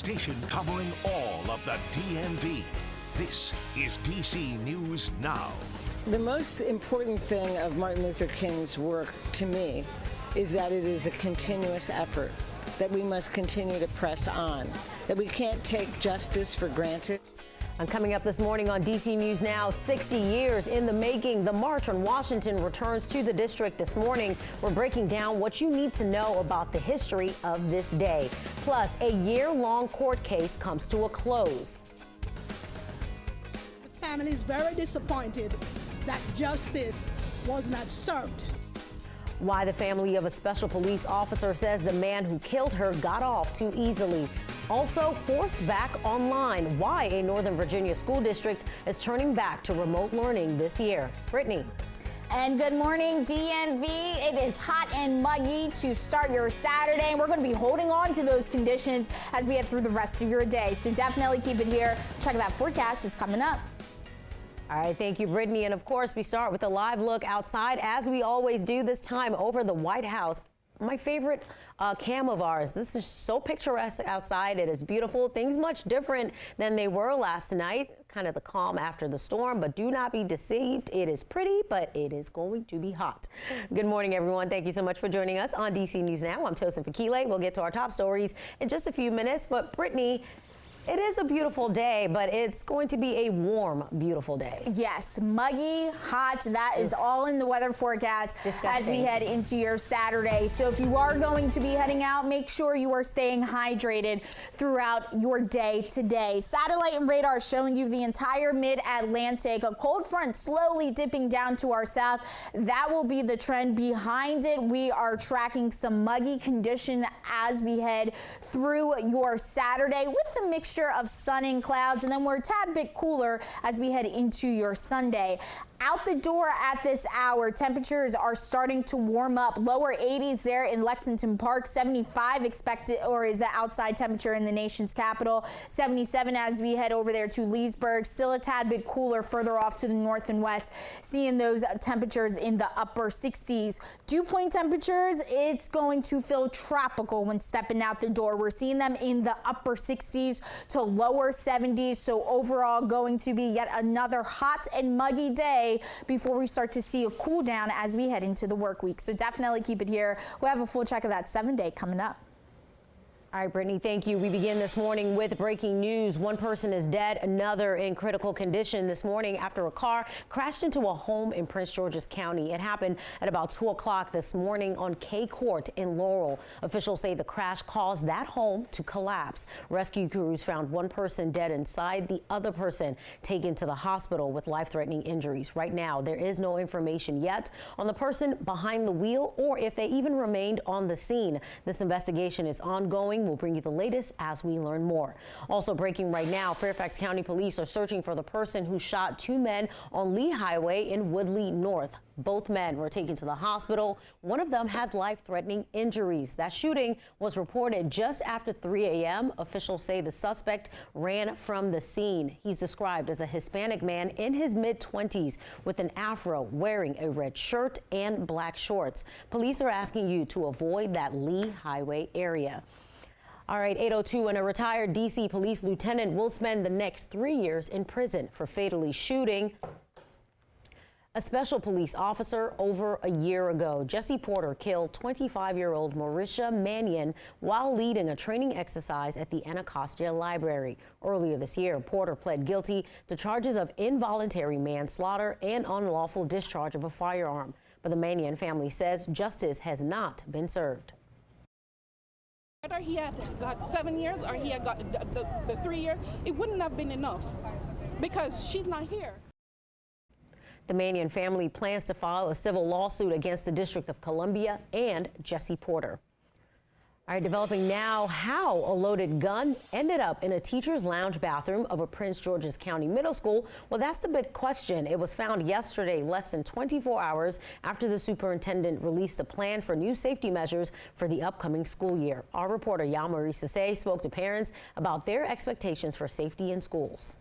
station covering all of the DMV. This is DC News Now. The most important thing of Martin Luther King's work to me is that it is a continuous effort, that we must continue to press on, that we can't take justice for granted. And coming up this morning on DC News Now, 60 years in the making. The March on Washington returns to the district this morning. We're breaking down what you need to know about the history of this day. Plus, a year-long court case comes to a close. The family is very disappointed that justice was not served. Why the family of a special police officer says the man who killed her got off too easily. Also, forced back online. Why a Northern Virginia school district is turning back to remote learning this year. Brittany. And good morning, DMV. It is hot and muggy to start your Saturday, and we're going to be holding on to those conditions as we head through the rest of your day. So definitely keep it here. Check that forecast is coming up. All right, thank you, Brittany. And of course, we start with a live look outside, as we always do, this time over the White House. My favorite cam of ours. This is so picturesque outside. It is beautiful. Things much different than they were last night. Kind of the calm after the storm, but do not be deceived. It is pretty, but it is going to be hot. Good morning, everyone. Thank you so much for joining us on DC News Now. I'm Tosin Fakile. We'll get to our top stories in just a few minutes, but Brittany, it is a beautiful day, but it's going to be a warm, beautiful day. Yes, muggy, hot. That is all in the weather forecast as we head into your Saturday. So if you are going to be heading out, make sure you are staying hydrated throughout your day today. Satellite and radar showing you the entire mid-Atlantic. A cold front slowly dipping down to our south. That will be the trend behind it. We are tracking some muggy condition as we head through your Saturday with a mixture of sun and clouds, and then we're a tad bit cooler as we head into your Sunday. Out the door at this hour, temperatures are starting to warm up. Lower 80s there in Lexington Park. 75 expected, or is the outside temperature in the nation's capital. 77 as we head over there to Leesburg. Still a tad bit cooler further off to the north and west. Seeing those temperatures in the upper 60s. Dew point temperatures, it's going to feel tropical when stepping out the door. We're seeing them in the upper 60s to lower 70s. So overall going to be yet another hot and muggy day before we start to see a cool down as we head into the work week. So definitely keep it here. We'll have a full check of that 7-day coming up. All right, Brittany, thank you. We begin this morning with breaking news. One person is dead, another in critical condition this morning after a car crashed into a home in Prince George's County. It happened at about 2 o'clock this morning on K Court in Laurel. Officials say the crash caused that home to collapse. Rescue crews found one person dead inside, the other person taken to the hospital with life-threatening injuries. Right now, there is no information yet on the person behind the wheel or if they even remained on the scene. This investigation is ongoing. We'll bring you the latest as we learn more. Also breaking right now, Fairfax County Police are searching for the person who shot 2 men on Lee Highway in Woodley North. Both men were taken to the hospital. One of them has life-threatening injuries. That shooting was reported just after 3 a.m. Officials say the suspect ran from the scene. He's described as a Hispanic man in his mid-20s with an afro, wearing a red shirt and black shorts. Police are asking you to avoid that Lee Highway area. All right, 8:02, and a retired D.C. police lieutenant will spend the next 3 years in prison for fatally shooting a special police officer over a year ago. Jesse Porter killed 25-year-old Marisha Mannion while leading a training exercise at the Anacostia Library. Earlier this year, Porter pled guilty to charges of involuntary manslaughter and unlawful discharge of a firearm. But the Mannion family says justice has not been served. Whether he had got 7 years or he had got the 3 years, it wouldn't have been enough because she's not here. The Mannion family plans to file a civil lawsuit against the District of Columbia and Jesse Porter. All right, developing now how a loaded gun ended up in a teacher's lounge bathroom of a Prince George's County middle school. Well, that's the big question. It was found yesterday, less than 24 hours after the superintendent released a plan for new safety measures for the upcoming school year. Our reporter Yamarie Sase spoke to parents about their expectations for safety in schools.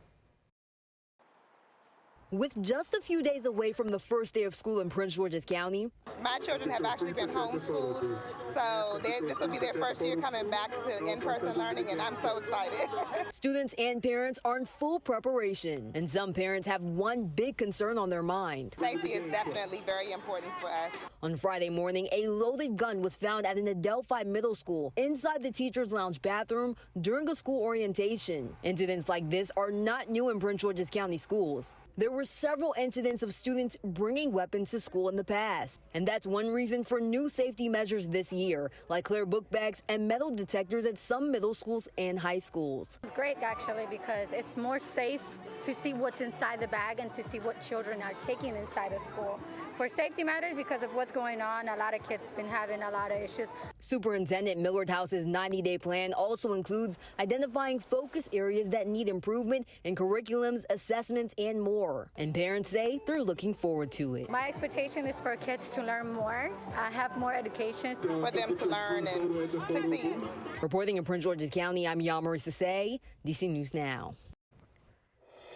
With just a few days away from the first day of school in Prince George's County, my children have actually been homeschooled, so this will be their first year coming back to in-person learning, and I'm so excited. students and parents are in full preparation, and some parents have one big concern on their mind. Safety is definitely very important for us. On Friday morning, a loaded gun was found at an Adelphi Middle School inside the teacher's lounge bathroom during a school orientation. Incidents like this are not new in Prince George's County schools. There were several incidents of students bringing weapons to school in the past, and that's one reason for new safety measures this year, like clear book bags and metal detectors at some middle schools and high schools. It's great actually because it's more safe to see what's inside the bag and to see what children are taking inside of school. For safety matters, because of what's going on, a lot of kids been having a lot of issues. Superintendent Millard House's 90-day plan also includes identifying focus areas that need improvement in curriculums, assessments, and more. And parents say they're looking forward to it. My expectation is for kids to learn more, have more education. For them to learn and succeed. Reporting in Prince George's County, I'm Yamari Sase, DC News Now.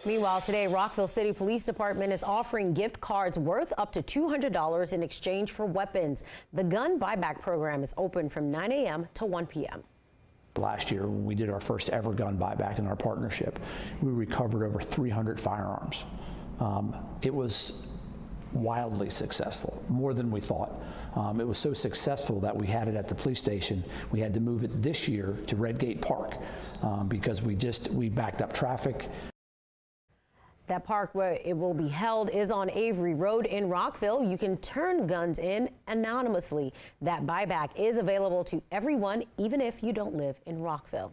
Meanwhile, today, Rockville City Police Department is offering gift cards worth up to $200 in exchange for weapons. The gun buyback program is open from 9 a.m. to 1 p.m. Last year, when we did our first ever gun buyback in our partnership, we recovered over 300 firearms. It was wildly successful, more than we thought. It was so successful that we had it at the police station. We had to move it this year to Redgate Park because we backed up traffic. That park where it will be held is on Avery Road in Rockville. You can turn guns in anonymously. That buyback is available to everyone, even if you don't live in Rockville.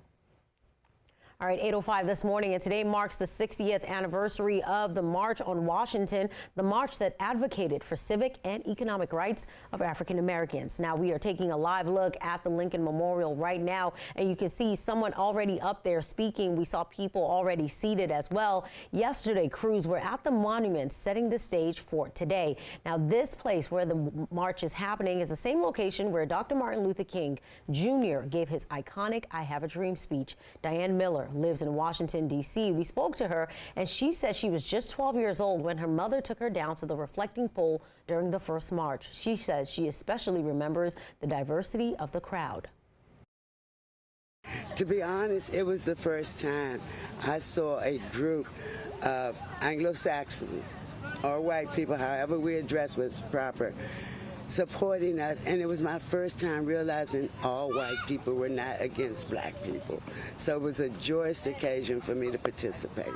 All right, 8:05 this morning, and today marks the 60th anniversary of the March on Washington, the march that advocated for civic and economic rights of African Americans. Now, we are taking a live look at the Lincoln Memorial right now, and you can see someone already up there speaking. We saw people already seated as well. Yesterday, crews were at the monument setting the stage for today. Now, this place where the march is happening is the same location where Dr. Martin Luther King Jr. gave his iconic I Have a Dream speech. Diane Miller lives in Washington, D.C. We spoke to her, and she said she was just 12 years old when her mother took her down to the reflecting pole during the first march. She says she especially remembers the diversity of the crowd. To be honest, it was the first time I saw a group of Anglo-Saxons or white people, however we address what's proper, supporting us, and it was my first time realizing all white people were not against black people. So it was a joyous occasion for me to participate.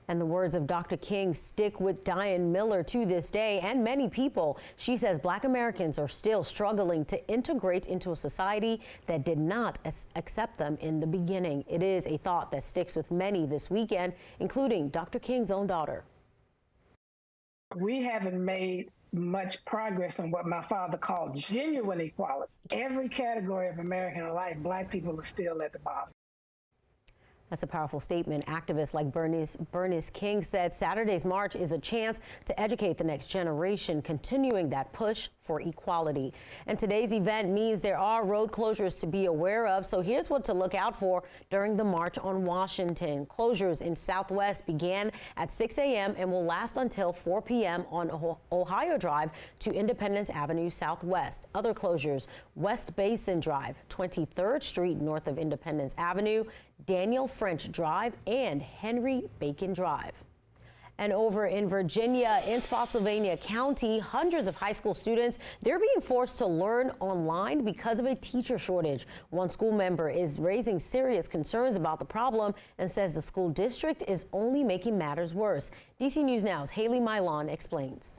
And the words of Dr. King stick with Diane Miller to this day and many people. She says black Americans are still struggling to integrate into a society that did not accept them in the beginning. It is a thought that sticks with many this weekend, including Dr. King's own daughter. We haven't made much progress on what my father called genuine equality. Every category of American life, black people are still at the bottom. That's a powerful statement. Activists like Bernice King said Saturday's march is a chance to educate the next generation, continuing that push for equality. And today's event means there are road closures to be aware of. So here's what to look out for during the March on Washington. Closures in Southwest began at 6 a.m. and will last until 4 p.m. on Ohio Drive to Independence Avenue Southwest. Other closures: West Basin Drive, 23rd Street north of Independence Avenue, Daniel French Drive, and Henry Bacon Drive. And over in Virginia, in Spotsylvania County, hundreds of high school students, they're being forced to learn online because of a teacher shortage. One school member is raising serious concerns about the problem and says the school district is only making matters worse. DC News Now's Haley Milon explains.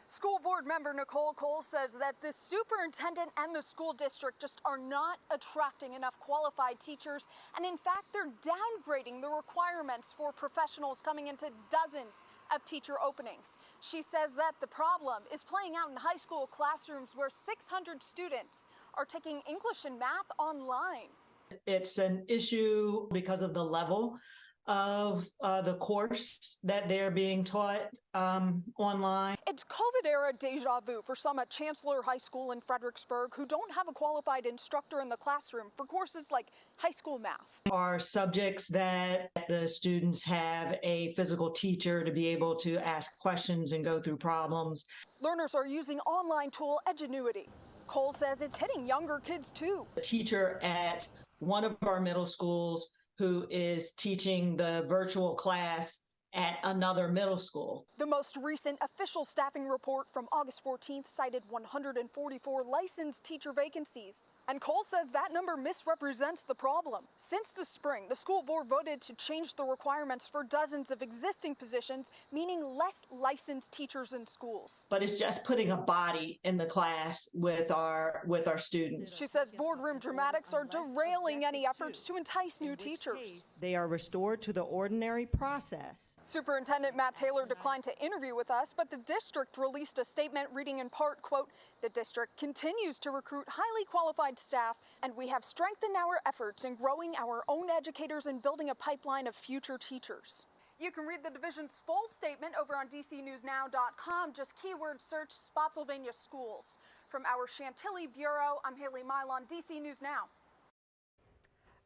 School board member Nicole Cole says that the superintendent and the school district just are not attracting enough qualified teachers. And in fact, they're downgrading the requirements for professionals coming into dozens of teacher openings. She says that the problem is playing out in high school classrooms where 600 students are taking English and math online. It's an issue because of the level of the course that they're being taught online. It's COVID-era deja vu for some at Chancellor High School in Fredericksburg who don't have a qualified instructor in the classroom for courses like high school math. Are subjects that the students have a physical teacher to be able to ask questions and go through problems. Learners are using online tool Edgenuity. Cole says it's hitting younger kids too. A teacher at one of our middle schools who is teaching the virtual class at another middle school. The most recent official staffing report from August 14th cited 144 licensed teacher vacancies. And Cole says that number misrepresents the problem. Since the spring, the school board voted to change the requirements for dozens of existing positions, meaning less licensed teachers in schools. But it's just putting a body in the class with our students. She says boardroom dramatics are derailing any efforts to entice new teachers. They are restored to the ordinary process. Superintendent Matt Taylor declined to interview with us, but the district released a statement reading in part, quote, "The district continues to recruit highly qualified staff, and we have strengthened our efforts in growing our own educators and building a pipeline of future teachers." You can read the division's full statement over on DCNewsNow.com. Just keyword search Spotsylvania Schools. From our Chantilly Bureau, I'm Haley Milon, DC News Now.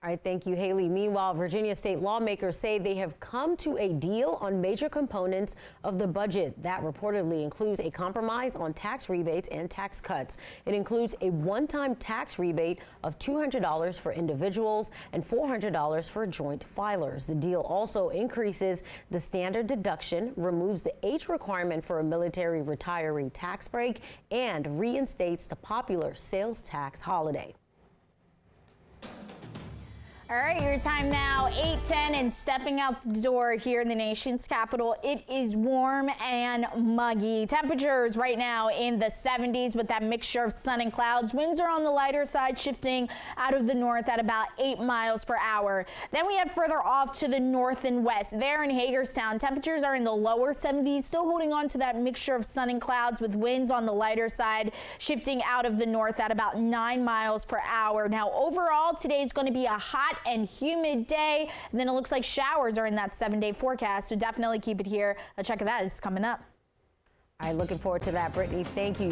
All right, thank you, Haley. Meanwhile, Virginia state lawmakers say they have come to a deal on major components of the budget. That reportedly includes a compromise on tax rebates and tax cuts. It includes a one-time tax rebate of $200 for individuals and $400 for joint filers. The deal also increases the standard deduction, removes the age requirement for a military retiree tax break, and reinstates the popular sales tax holiday. All right, your time now, 8:10, and stepping out the door here in the nation's capital. It is warm and muggy. Temperatures right now in the 70s with that mixture of sun and clouds. Winds are on the lighter side, shifting out of the north at about 8 miles per hour. Then we head further off to the north and west. There in Hagerstown, temperatures are in the lower 70s, still holding on to that mixture of sun and clouds with winds on the lighter side, shifting out of the north at about 9 miles per hour. Now, overall, today is going to be a hot and humid day, and then it looks like showers are in that 7-day forecast, so definitely keep it here. A check of that is coming up. All right, looking forward to that, Brittany. Thank you.